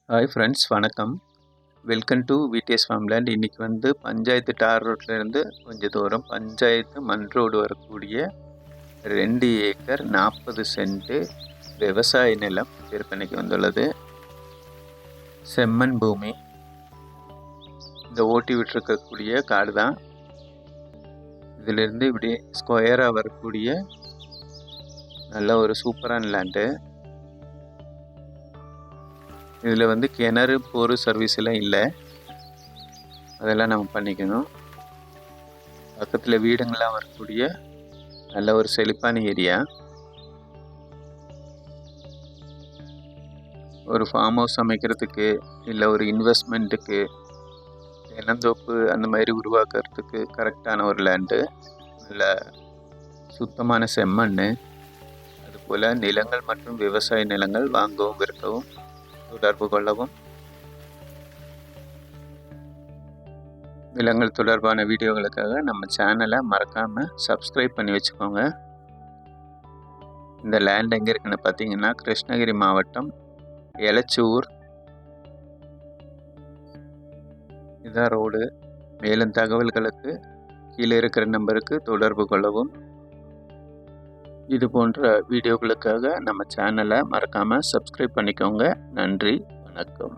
Hi friends, வணக்கம். Welcome to VTS farmland. இன்றைக்கி வந்து பஞ்சாயத்து டார் ரோட்லேருந்து கொஞ்சம் தூரம் பஞ்சாயத்து மண் ரோடு வரக்கூடிய 2 ஏக்கர் 40 சென்ட்டு விவசாய நிலம் விற்பனைக்கு வந்துள்ளது. செம்மண் பூமி. இந்த ஓட்டி விட்டுருக்கக்கூடிய காடு தான். இதிலிருந்து இப்படி ஸ்கொயராக வரக்கூடிய நல்ல ஒரு சூப்பரான லேண்டு. இதில் வந்து கிணறு போர் சர்வீஸ் எல்லாம் இல்லை, அதெல்லாம் நம்ம பண்ணிக்கணும். பக்கத்தில் வீடுங்கள்லாம் வரக்கூடிய நல்ல ஒரு செழிப்பான ஏரியா. ஒரு ஃபார்ம் ஹவுஸ் அமைக்கிறதுக்கு இல்லை ஒரு இன்வெஸ்ட்மெண்ட்டுக்கு தென்னந்தோப்பு அந்த மாதிரி உருவாக்குறதுக்கு கரெக்டான ஒரு லேண்டு. நல்ல சுத்தமான செம்மண். அதுபோல் நிலங்கள் மற்றும் விவசாய நிலங்கள் வாங்கவும் விற்கவும் தொடர்பு கொள்ளவும். நிலங்கள் தொடர்பான வீடியோகளுக்காக நம்ம சேனலை மறக்காமல் சப்ஸ்கிரைப் பண்ணி வச்சுக்கோங்க. இந்த லேண்ட் எங்கே இருக்குன்னு பார்த்தீங்கன்னா கிருஷ்ணகிரி மாவட்டம் எலச்சூர். இதுதான் ரோடு. மேலும் தகவல்களுக்கு கீழே இருக்கிற நம்பருக்கு தொடர்பு கொள்ளவும். இது போன்ற வீடியோக்களுக்காக நம்ம சேனலை மறக்காமல் சப்ஸ்கிரைப் பண்ணிக்கோங்க. நன்றி, வணக்கம்.